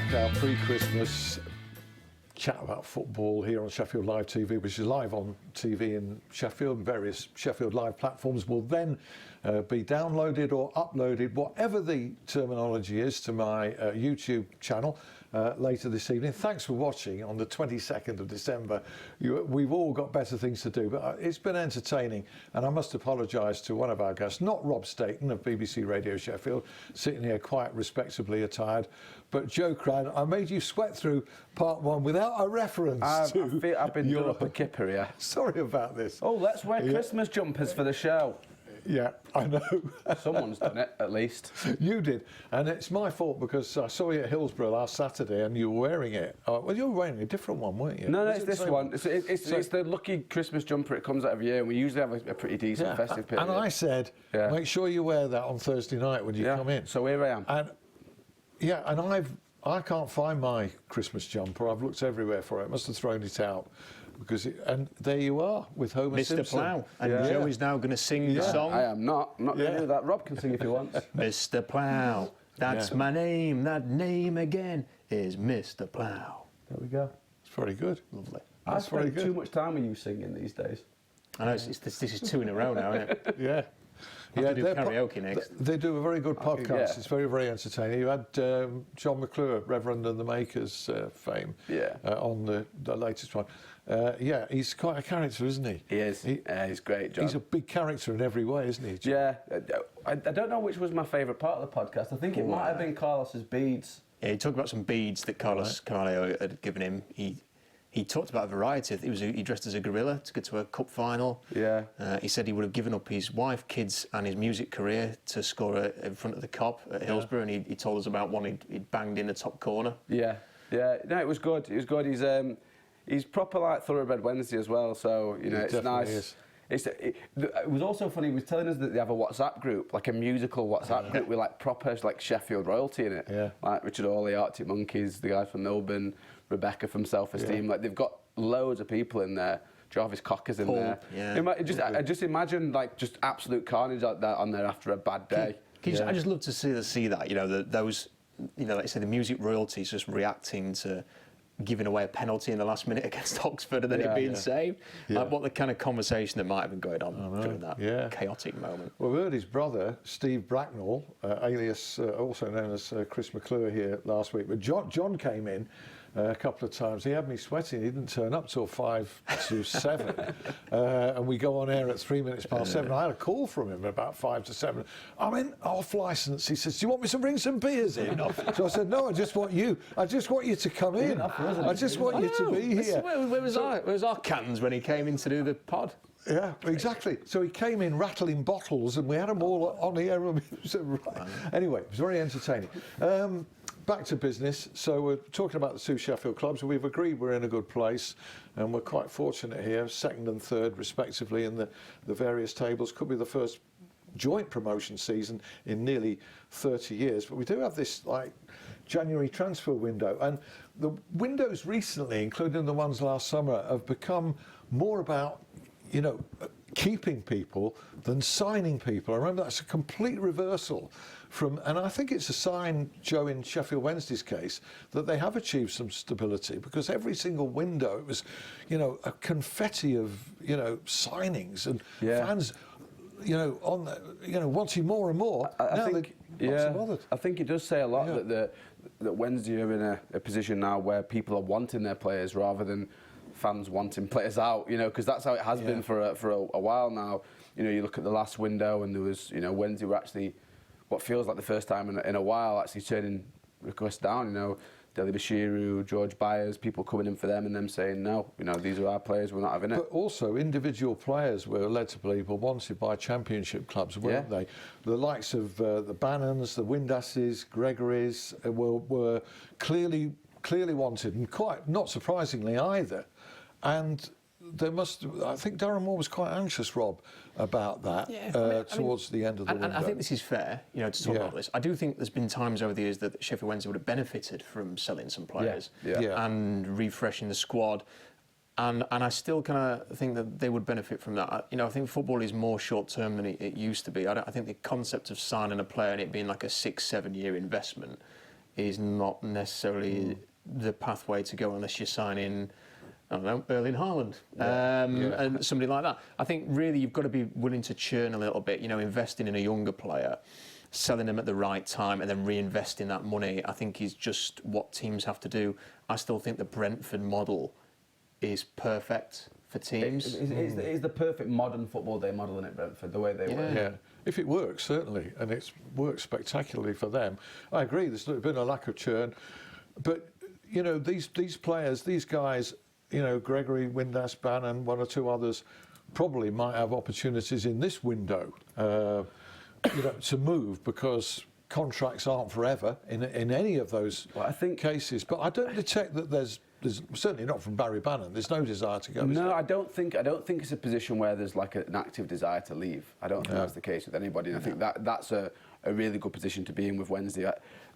back, our pre-Christmas chat about football here on Sheffield Live TV, which is live on TV in Sheffield. Various Sheffield Live platforms will then be downloaded or uploaded, whatever the terminology is, to my YouTube channel later this evening. Thanks for watching on the 22nd of December. We've all got better things to do, but it's been entertaining, and I must apologise to one of our guests, not Rob Staton of BBC Radio Sheffield, sitting here quite respectably attired, but Joe Crann. I made you sweat through part one without a reference to I've been doing up a kipper here. Sorry about this. Oh, let's wear Christmas jumpers for the show. Yeah, I know. Someone's done it, at least. You did. And it's my fault because I saw you at Hillsborough last Saturday and you were wearing it. Well, you were wearing a different one, weren't you? No, it's this one. It's the lucky Christmas jumper. It comes out every year, and we usually have a pretty decent festive period. And I said, make sure you wear that on Thursday night when you come in. So here I am. And I can't find my Christmas jumper. I've looked everywhere for it. I must have thrown it out. And there you are with Homer Mr. Simpson. Plough. And Joe is now going to sing the song. I am not going to do that. Rob can sing if he wants. Mr. Plough, that's my name. That name again is Mr. Plough. There we go. It's very good. Lovely. I spend too much time with you singing these days. I know, this is two in a row now, isn't it? Yeah. I'll have to do karaoke next. They do a very good podcast. It's very, very entertaining. You had John McClure, Reverend and the Makers fame, on the latest one. He's quite a character, isn't he? He is. He's great, John. He's a big character in every way, isn't he, John? Yeah. I don't know which was my favourite part of the podcast. I think it might have been Carlos's beads. Yeah, he talked about some beads that Carlos Carvalho had given him. He talked about a variety. He dressed as a gorilla to get to a cup final. Yeah. He said he would have given up his wife, kids, and his music career to score in front of the Cop at Hillsborough. And he told us about one he'd banged in the top corner. Yeah. No, it was good. It was good. He's proper like Thoroughbred Wednesday as well. So it's nice. It was also funny. He was telling us that they have a WhatsApp group, like a musical WhatsApp group with like proper like Sheffield royalty in it. Yeah. Like Richard Hawley, Arctic Monkeys, the guy from Melbourne, Rebecca from Self-Esteem. Like they've got loads of people in there. Jarvis Cocker's in there. Yeah. I just imagine like just absolute carnage like that on there after a bad day. I just love to see that. Those like I say, the music royalties just reacting to giving away a penalty in the last minute against Oxford and then it being saved. Like what the kind of conversation that might have been going on during that chaotic moment. Well, we heard his brother, Steve Bracknell, alias also known as Chris McClure here last week. But John came in a couple of times. He had me sweating. He didn't turn up till 5 to 7. And we go on air at 3 minutes past 7. I had a call from him about 5 to 7. I'm in off licence. He says, do you want me to bring some beers in? So I said, no, I just want you to come in. I just want you to be here. Where was our cans when he came in to do the pod? Yeah, exactly. So he came in rattling bottles and we had them all on the air. Anyway, it was very entertaining. Back to business. So we're talking about the two Sheffield clubs. We've agreed we're in a good place and we're quite fortunate here, second and third respectively in the various tables. Could be the first joint promotion season in nearly 30 years. But we do have this like January transfer window, and the windows recently, including the ones last summer, have become more about keeping people than signing people. I remember that's a complete reversal and I think it's a sign, Joe, in Sheffield Wednesday's case, that they have achieved some stability, because every single window it was, a confetti of, signings and fans, wanting more and more. I think it does say a lot that Wednesday are in a position now where people are wanting their players rather than fans wanting players out, because that's how it has been for a while now. You look at the last window and there was, Wednesday were actually, what feels like the first time in a while, actually turning requests down, Deli Bashiru, George Byers, people coming in for them and them saying, no, these are our players, we're not having it. But also individual players were led to believe were wanted by championship clubs, weren't they? The likes of the Bannons, the Windasses, Gregory's were clearly wanted, and quite not surprisingly either. And I think Darren Moore was quite anxious, Rob, about that towards the end of the window. And I think this is fair, to talk about this. I do think there's been times over the years that Sheffield Wednesday would have benefited from selling some players and refreshing the squad. And I still kind of think that they would benefit from that. I think football is more short-term than it used to be. I think the concept of signing a player and it being like a 6-7 year investment is not necessarily the pathway to go unless you're signing, I don't know, Erling Haaland and somebody like that. I think really you've got to be willing to churn a little bit, investing in a younger player, selling them at the right time and then reinvesting that money, I think is just what teams have to do. I still think the Brentford model is perfect for teams. It's the perfect modern football day model, isn't it, Brentford, the way they work? Yeah, if it works, certainly, and it's worked spectacularly for them. I agree, there's been a lack of churn, but, these players, these guys, Gregory, Windass, Bannon, one or two others, probably might have opportunities in this window, to move, because contracts aren't forever in any of those cases. But I don't detect that there's certainly not from Barry Bannon. There's no desire to go. No, I don't think it's a position where there's like an active desire to leave. I don't think that's the case with anybody. And I think that's a really good position to be in with Wednesday.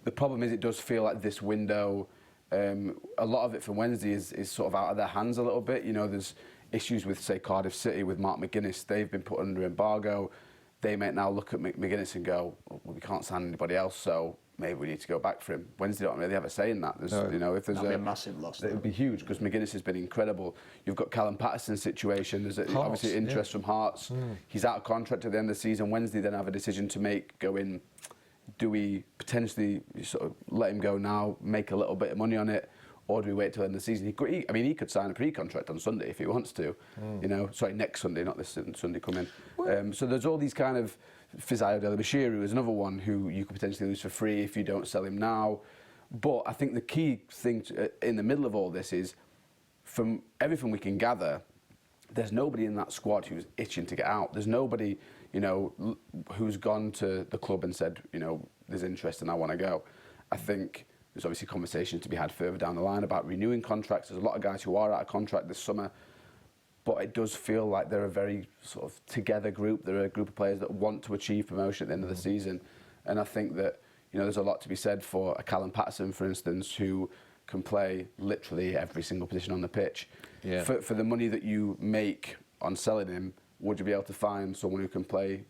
The problem is it does feel like this window, a lot of it from Wednesday is sort of out of their hands a little bit. There's issues with, say, Cardiff City with Mark McGuinness. They've been put under embargo. They may now look at McGuinness and go, well, we can't sign anybody else, so maybe we need to go back for him. Wednesday don't really have a say in that. If there's that'd be a massive loss. It would be huge, because McGuinness has been incredible. You've got Callum Patterson's situation. There's obviously interest from Hearts. He's out of contract at the end of the season. Wednesday then have a decision to make, go in, do we potentially sort of let him go now, make a little bit of money on it, or do we wait till the end of the season? He could sign a pre-contract on Sunday if he wants to. Sorry, next Sunday, not this Sunday coming. So there's all these kind of... Fisayo Delabashiru is another one who you could potentially lose for free if you don't sell him now. But I think the key thing in the middle of all this is, from everything we can gather, there's nobody in that squad who's itching to get out. There's nobody, who's gone to the club and said, there's interest and I want to go. I think there's obviously conversations to be had further down the line about renewing contracts. There's a lot of guys who are out of contract this summer. But it does feel like they're a very sort of together group. They're a group of players that want to achieve promotion at the end of the season. And I think that, there's a lot to be said for a Callum Patterson, for instance, who can play literally every single position on the pitch. Yeah. For the money that you make on selling him, would you be able to find someone who can play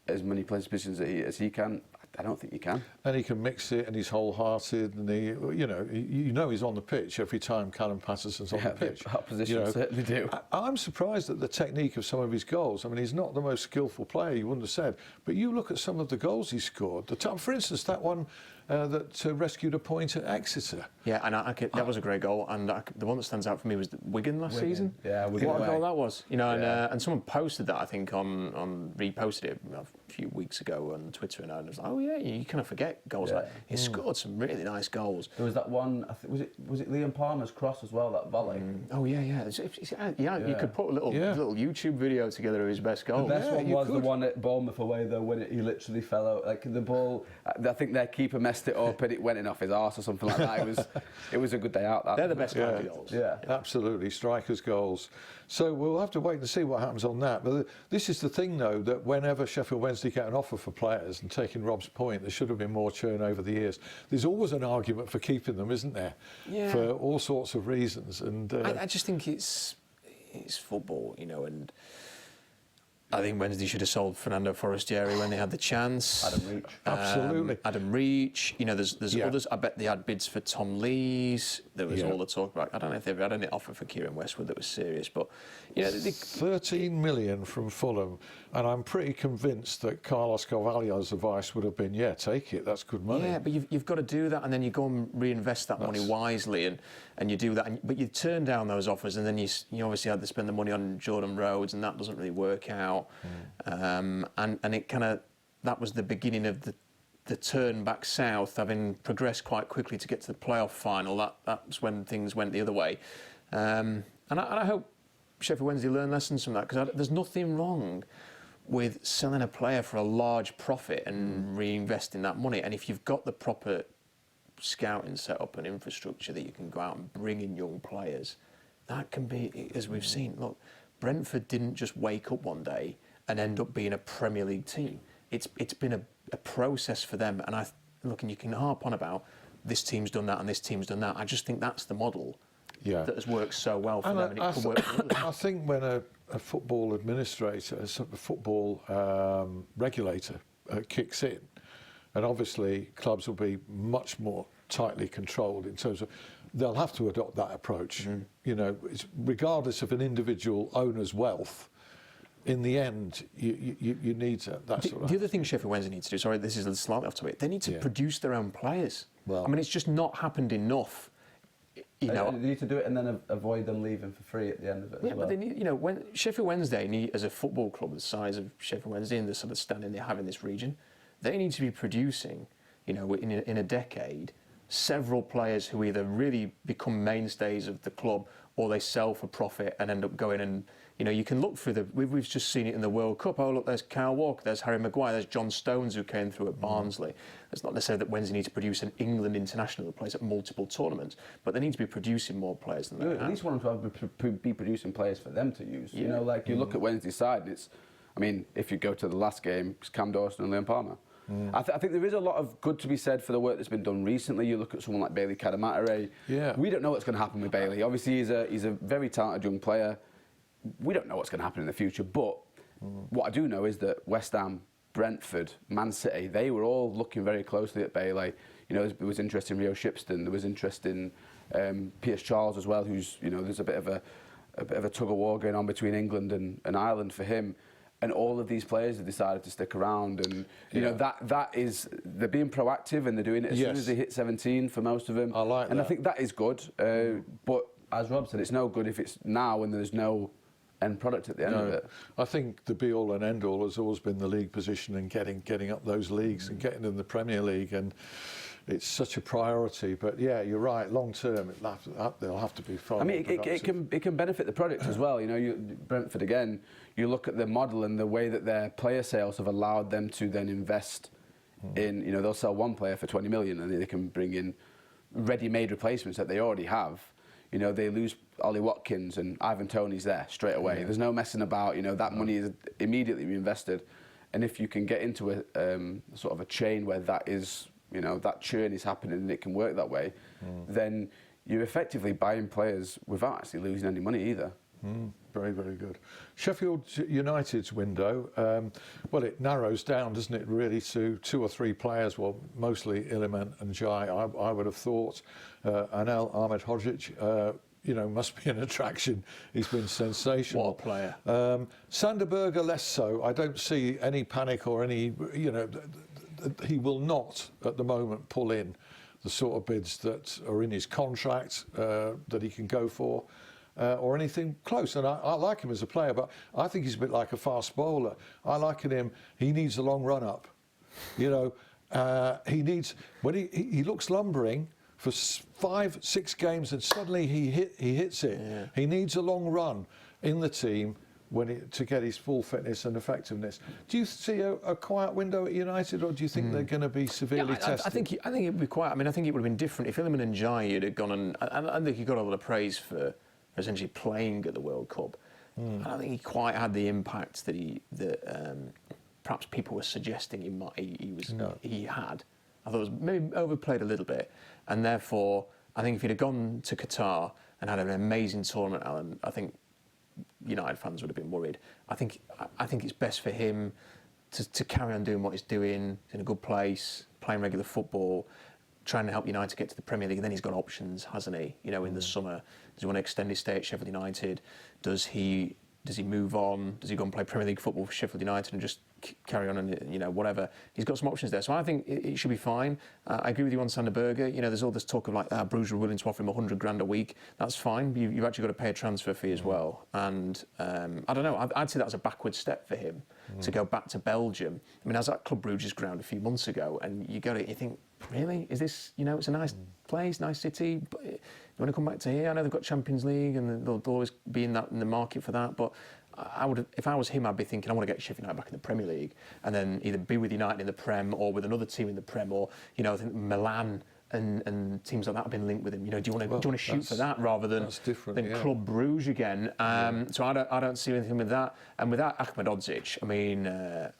as many positions as he can? I don't think you can. And he can mix it, and he's wholehearted, and he's on the pitch every time Callum Patterson's on the pitch. Our position certainly do. I'm surprised at the technique of some of his goals. I mean, he's not the most skillful player, you wouldn't have said, but you look at some of the goals he scored. For instance, that one that rescued a point at Exeter. Yeah, and that was a great goal. And the one that stands out for me was Wigan last season. Yeah, Wigan. What a goal that was! And someone posted that, I think, reposted it a few weeks ago on Twitter, and I was like, oh yeah, you kind of forget goals like that. He scored some really nice goals. There was that one. I think was it Liam Palmer's cross as well, that volley. Oh yeah. You could put a little YouTube video together of his best goal. The best one was the one at Bournemouth away, though, when he literally fell out. Like the ball, I think their keeper messed it up and it went in off his arse or something like that. It was a good day out. They're the best kind of goals. Yeah, absolutely, strikers' goals. So we'll have to wait and see what happens on that. But this is the thing, though, that whenever Sheffield Wednesday get an offer for players, and taking Rob's point, there should have been more churn over the years. There's always an argument for keeping them, isn't there? Yeah. For all sorts of reasons. And I just think it's football, and I think Wednesday should have sold Fernando Forestieri when they had the chance. Adam Reach. Absolutely. Adam Reach. There's others. I bet they had bids for Tom Lees. There was all the talk about. I don't know if they've had any offer for Kieran Westwood that was serious, but 13 million from Fulham, and I'm pretty convinced that Carlos Carvalho's advice would have been, take it. That's good money. Yeah, but you've got to do that, and then you go and reinvest that money wisely, and you do that. But you turn down those offers, and then you obviously had to spend the money on Jordan Rhodes, and that doesn't really work out. And it kind of, that was the beginning of the turn back south, having progressed quite quickly to get to the playoff final. That's when things went the other way. And I hope Sheffield Wednesday learn lessons from that, because there's nothing wrong with selling a player for a large profit and reinvesting that money. And if you've got the proper scouting set up and infrastructure that you can go out and bring in young players, that can be, as we've seen, look, Brentford didn't just wake up one day and end up being a Premier League team. It's been a process for them. And and you can harp on about this team's done that and this team's done that. I just think that's the model that has worked so well for them, and it could work for others. I think when a football administrator, a football regulator kicks in, and obviously clubs will be much more tightly controlled in terms of they'll have to adopt that approach. You know, regardless of an individual owner's wealth. In the end, you need that sort of... The other thing Sheffield Wednesday needs to do, sorry, this is slightly off topic, they need to produce their own players. Well, I mean, it's just not happened enough. You know, they need to do it and then avoid them leaving for free at the end of it as well. But they need, you know, when Sheffield Wednesday, as a football club the size of Sheffield Wednesday and the sort of standing they have in this region, they need to be producing, you know, in a decade, several players who either really become mainstays of the club or they sell for profit and end up going and... You know, you can look through we've just seen it in the World Cup. Oh, look, there's Kyle Walker, there's Harry Maguire, there's John Stones who came through at Barnsley. It's not necessarily that Wednesday need to produce an England international that plays at multiple tournaments, but they need to be producing more players than they have. At least want them to be producing players for them to use. You know, like you look at Wednesday's side, it's, I mean, if you go to the last game, it's Cam Dawson and Liam Palmer. I think there is a lot of good to be said for the work that's been done recently. You look at someone like Bailey Cadamatare. We don't know what's going to happen with Bailey. Obviously, he's a very talented young player. We don't know what's going to happen in the future, but what I do know is that West Ham, Brentford, Man City, they were all looking very closely at Bailey. You know, there was interest in Rio Shipston, there was interest in Pierce Charles as well, who's, you know, there's a bit of a tug of war going on between England and Ireland for him. And all of these players have decided to stick around, and you know that is, they're being proactive and they're doing it as soon as they hit 17 for most of them. I like that. And I think that is good. But as Rob said, it's no good if it's now and there's no end product at the end of it. I think the be all and end all has always been the league position and getting up those leagues and getting in the Premier League, and it's such a priority. But yeah, you're right. Long term, they'll have to be far. I mean, it can benefit the product as well. You know, Brentford again. You look at the model and the way that their player sales have allowed them to then invest in. You know, they'll sell one player for 20 million, and they can bring in ready-made replacements that they already have. You know, they lose Ollie Watkins and Ivan Toney's there straight away. There's no messing about. You know, that money is immediately reinvested. And if you can get into a sort of a chain where that is, you know, that churn is happening and it can work that way, then you're effectively buying players without actually losing any money either. Very, very good. Sheffield United's window, well, it narrows down, doesn't it, really, to 2 or 3 players, well, mostly Iliman and Jai, I would have thought. Anel Ahmedhodzic, you know, must be an attraction. He's been sensational. What a player. Sanderberger, less so. I don't see any panic or any, you know, he will not, at the moment, pull in the sort of bids that are in his contract that he can go for. Or anything close, and I like him as a player, but I think he's a bit like a fast bowler. I liken him. He needs a long run up, you know. He needs, when he looks lumbering for 5-6 games, and suddenly he hits it. He needs a long run in the team to get his full fitness and effectiveness. Do you see a quiet window at United, or do you think they're going to be severely tested? I think it would be quiet. I mean, I think it would have been different if Iliman and Jai had gone, and I think he got a lot of praise for essentially playing at the World Cup. I don't think he quite had the impact that perhaps people were suggesting he had. I thought it was maybe overplayed a little bit, and therefore I think if he'd have gone to Qatar and had an amazing tournament, Alan, I think United fans would have been worried. I think it's best for him to carry on doing what he's doing. He's in a good place, playing regular football, trying to help United get to the Premier League, and then he's got options, hasn't he? You know, in the summer, does he want to extend his stay at Sheffield United? Does he move on? Does he go and play Premier League football for Sheffield United and just carry on and, you know, whatever? He's got some options there, so I think it should be fine. I agree with you on Sanderberger. You know, there's all this talk of like Bruges are willing to offer him 100 grand a week. That's fine. You've actually got to pay a transfer fee as well, and I don't know. I'd say that was a backward step for him to go back to Belgium. I mean, I was at Club Bruges ground a few months ago, and you think, really? Is this, you know, it's a nice place, nice city, but you want to come back to here? I know they've got Champions League and they'll always be in the market for that, but I would, if I was him, I'd be thinking I want to get Sheffield United back in the Premier League and then either be with United in the Prem or with another team in the Prem, or, you know, I think Milan and teams like that have been linked with him. You know, do you want to shoot for that rather than Club Brugge again? So I don't see anything with that. And without Ahmedhodzic, I mean,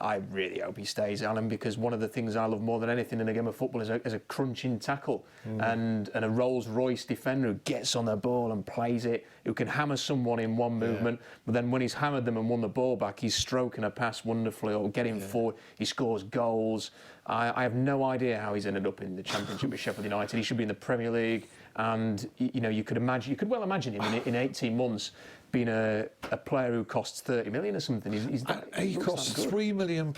I really hope he stays, Alan, because one of the things I love more than anything in a game of football is a crunching tackle and a Rolls-Royce defender who gets on the ball and plays it, who can hammer someone in one movement, but then when he's hammered them and won the ball back, he's stroking a pass wonderfully or getting forward. He scores goals. I have no idea how he's ended up in the Championship with Sheffield United. He should be in the Premier League, and you could well imagine him in 18 months being a player who costs 30 million or something. He cost £3 million,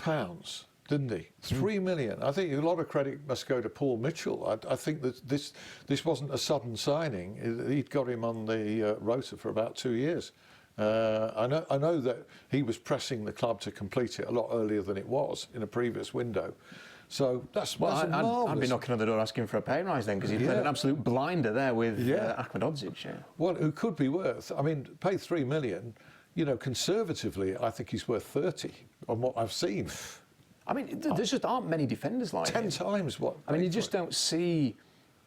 didn't he? 3 million. I think a lot of credit must go to Paul Mitchell. I think that this wasn't a sudden signing. He'd got him on the rota for about 2 years. I know that he was pressing the club to complete it a lot earlier than it was in a previous window. So that's marvellous. I'd be knocking on the door asking for a pay rise then, because he's played an absolute blinder there with Ahmedhodzic. Yeah. Well, who could be worth? I mean, pay 3 million. You know, conservatively, I think he's worth 30 on what I've seen. I mean, there just aren't many defenders like 10 him. times what? I mean, you just don't see.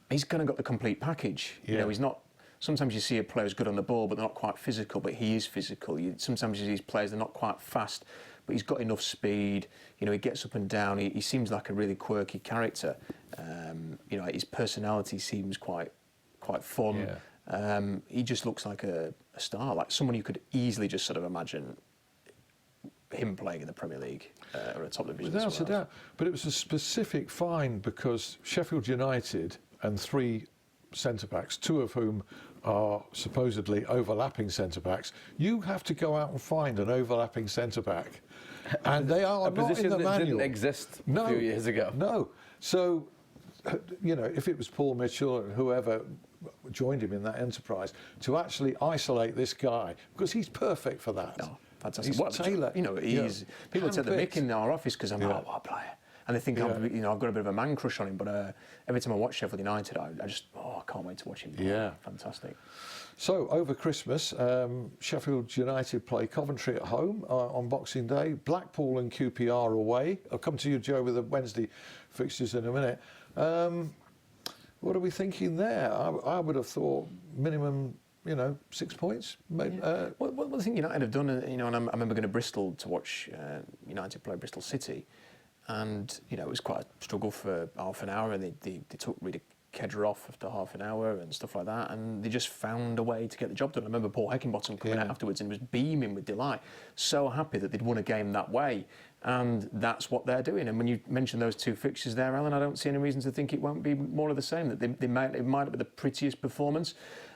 He's kind of got the complete package. You know, he's not. Sometimes you see a player who's good on the ball, but they're not quite physical. But he is physical. Sometimes you see these players, they're not quite fast, but he's got enough speed. You know, he gets up and down. He seems like a really quirky character. You know, his personality seems quite fun. Yeah. He just looks like a star, like someone you could easily just sort of imagine him playing in the Premier League or a top division. Without a doubt. But it was a specific find because Sheffield United and 3 centre-backs, 2 of whom are supposedly overlapping centre-backs, you have to go out and find an overlapping centre-back. And they are not in the manual. A position that didn't exist a few years ago. No. So, you know, if it was Paul Mitchell and whoever joined him in that enterprise, to actually isolate this guy, because he's perfect for that. No, fantastic. He's Taylor. You know, people take the mick in our office because I'm like, what a player. And they think I've got a bit of a man crush on him, but every time I watch Sheffield United, I can't wait to watch him play. Yeah. Fantastic. So, over Christmas, Sheffield United play Coventry at home on Boxing Day, Blackpool and QPR away. I'll come to you, Joe, with the Wednesday fixtures in a minute. What are we thinking there? I would have thought minimum, 6 points. Maybe, well, the thing United have done, and I remember going to Bristol to watch United play Bristol City. And, it was quite a struggle for half an hour, and they took Rita Kedra off after half an hour and stuff like that, and they just found a way to get the job done. I remember Paul Heckingbottom coming out afterwards and was beaming with delight, so happy that they'd won a game that way, and that's what they're doing. And when you mention those 2 fixtures there, Alan, I don't see any reason to think it won't be more of the same, that it might not be the prettiest performance,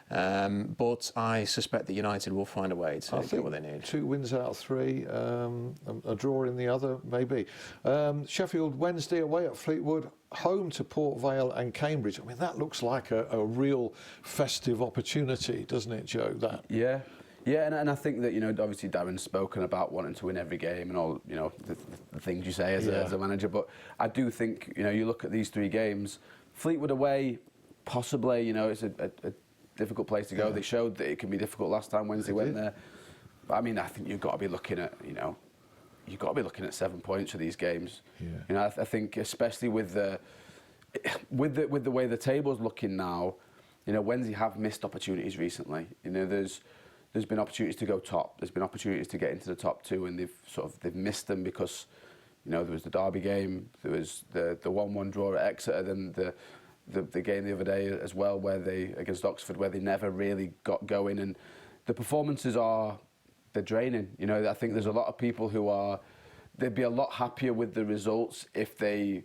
but I suspect that United will find a way to get what they need. 2 wins out of 3, a draw in the other, maybe. Sheffield Wednesday away at Fleetwood, home to Port Vale and Cambridge. I mean, that looks like a real festive opportunity, doesn't it, Joe? That. Yeah. Yeah, and I think that, obviously Darren's spoken about wanting to win every game and all, the things you say as a manager, but I do think, you look at these 3 games, Fleetwood away, possibly, it's a difficult place to go. They showed that it can be difficult last time Wednesday went there. But I mean, I think you've got to be looking at, 7 points for these games. Yeah. I think especially with the way the table's looking now, Wednesday have missed opportunities recently. There's been opportunities to go top. There's been opportunities to get into the top 2, and they've missed them because, there was the Derby game, there was the 1-1 draw at Exeter, then the game the other day as well, where against Oxford, where they never really got going, and the performances they're draining. I think there's a lot of people they'd be a lot happier with the results if they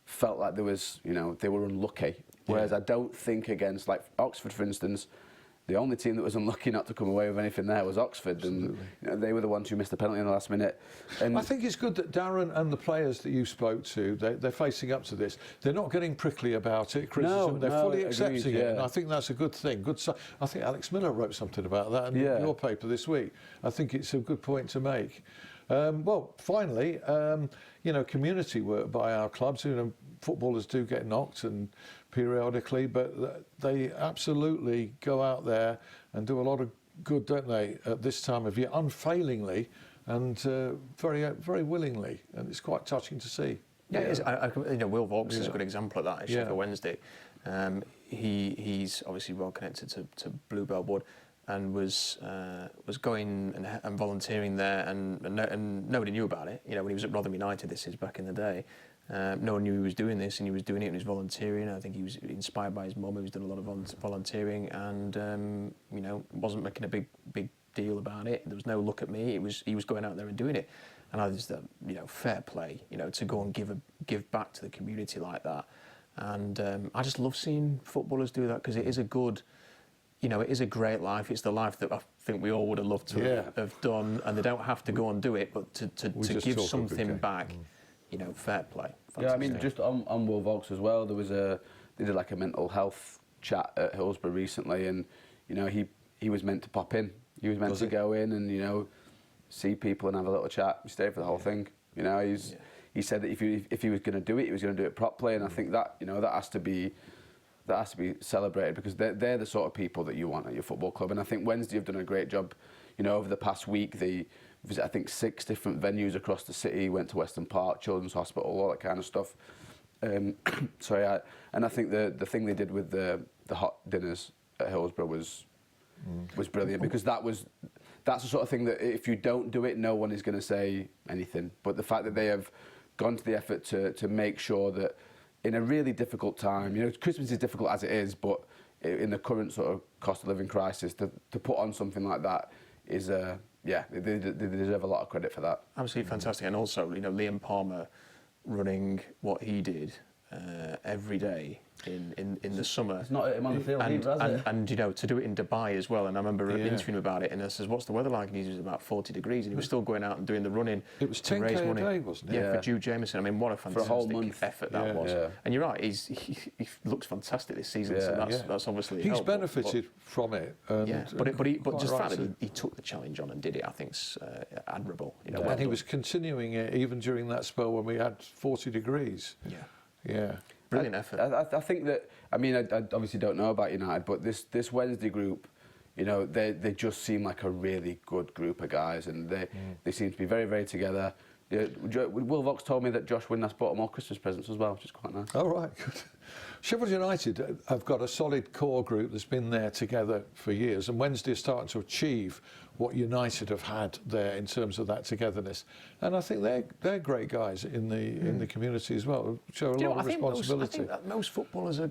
felt like they were unlucky. Whereas I don't think against, like Oxford, for instance, the only team that was unlucky not to come away with anything there was Oxford. Absolutely. And they were the ones who missed the penalty in the last minute. And I think it's good that Darren and the players that you spoke to, they're facing up to this. They're not getting prickly about it, criticism. They're fully accepting it. And I think that's a good thing. I think Alex Miller wrote something about that in your paper this week. I think it's a good point to make. Well, finally, community work by our clubs. Footballers do get knocked and periodically, but they absolutely go out there and do a lot of good, don't they, at this time of year, unfailingly and very, very willingly, and it's quite touching to see. Yeah, it is. Will Vaux is a good example of that at Sheffield Wednesday. He's obviously well connected to Bluebell Wood, and was going and volunteering there, and nobody knew about it. When he was at Rotherham United, this is back in the day. No one knew he was doing this, and he was doing it and he was volunteering. I think he was inspired by his mum, who's done a lot of volunteering, and wasn't making a big deal about it. There was no look at me. He was going out there and doing it, and I just fair play, to go and give back to the community like that. And I just love seeing footballers do that, because it is a good, it is a great life. It's the life that I think we all would have loved to have done, and they don't have to go and do it, but to give something back. Fair play. Fantastic. Yeah, I mean, just on Will Vox as well, they did like a mental health chat at Hillsborough recently, and he was meant to pop in. He was meant to go in and see people and have a little chat. He stayed for the whole thing. He said that if he was going to do it, he was going to do it properly, and I think that that has to be celebrated, because they're the sort of people that you want at your football club. And I think Wednesday have done a great job. Over the past week, they visit, I think, 6 different venues across the city. Went to Weston Park, Children's Hospital, all that kind of stuff. And I think the thing they did with the hot dinners at Hillsborough was brilliant, because that's the sort of thing that if you don't do it, no one is going to say anything. But the fact that they have gone to the effort to make sure that in a really difficult time, Christmas is difficult as it is, but in the current sort of cost of living crisis, to put on something like that is, they deserve a lot of credit for that. Absolutely fantastic. And also, Liam Palmer running what he did every day in the summer. It's not him on the field either, has it? And to do it in Dubai as well. And I remember interviewing him about it, and I says, "What's the weather like?" And he was about 40 degrees, and he was still going out and doing the running. It was 10K a day, wasn't it? Yeah, for Jude Jameson. I mean, what a fantastic whole month. effort that was. Yeah. And you're right, he looks fantastic this season. So that's obviously he's benefited from it. And, but just the fact that he took the challenge on and did it, I think's admirable. And he was continuing it even during that spell when we had 40 degrees. Yeah. Brilliant effort. I think that, I mean, I obviously don't know about United, but this Wednesday group, they just seem like a really good group of guys, and they seem to be very, very together. Will Vox told me that Josh Windass bought them all Christmas presents as well, which is quite nice. Oh, right, good. Sheffield United have got a solid core group that's been there together for years, and Wednesday is starting to achieve what United have had there in terms of that togetherness. And I think they're great guys in the community as well. Show a lot of responsibility. I think that most footballers are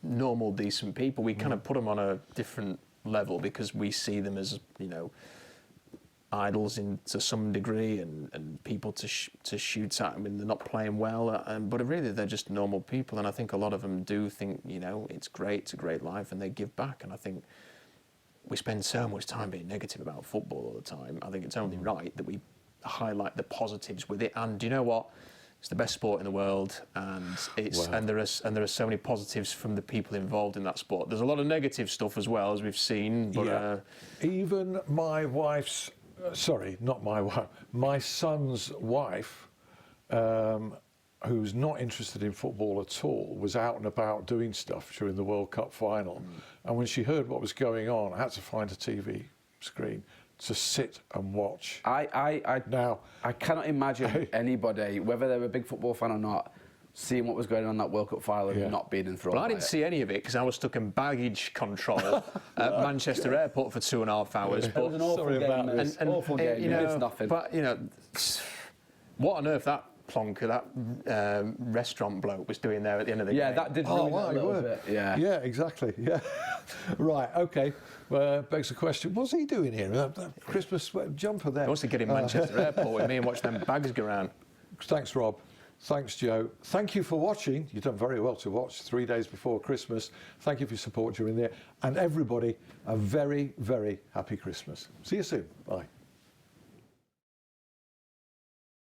normal, decent people. We kind of put them on a different level because we see them as idols to some degree, and people to shoot at them when they're not playing well. But really, they're just normal people, and I think a lot of them do think it's great, it's a great life, and they give back. And I think we spend so much time being negative about football all the time. I think it's only right that we highlight the positives with it. And do you know what? It's the best sport in the world, and and there are so many positives from the people involved in that sport. There's a lot of negative stuff as well, as we've seen. But even my wife's. Sorry, not my wife. My son's wife, who's not interested in football at all, was out and about doing stuff during the World Cup final. And when she heard what was going on, I had to find a TV screen to sit and watch. I cannot imagine anybody, whether they're a big football fan or not, seeing what was going on in that World Cup final and not being enthralled. Well, I didn't see any of it because I was stuck in baggage control at Manchester Airport for 2.5 hours. It was an awful game. An awful game. It's nothing. But what on earth that plonker, that restaurant bloke was doing there at the end of the game? Yeah, that did ruin that a little bit. Yeah, exactly. Yeah, right. Okay. Begs the question: what's he doing here? That Christmas jumper there. He wants to get in Manchester Airport with me and watch them bags go around. Thanks, Rob. Thanks, Joe. Thank you for watching. You've done very well to watch 3 days before Christmas. Thank you for your support during there. And everybody, a very, very happy Christmas. See you soon. Bye.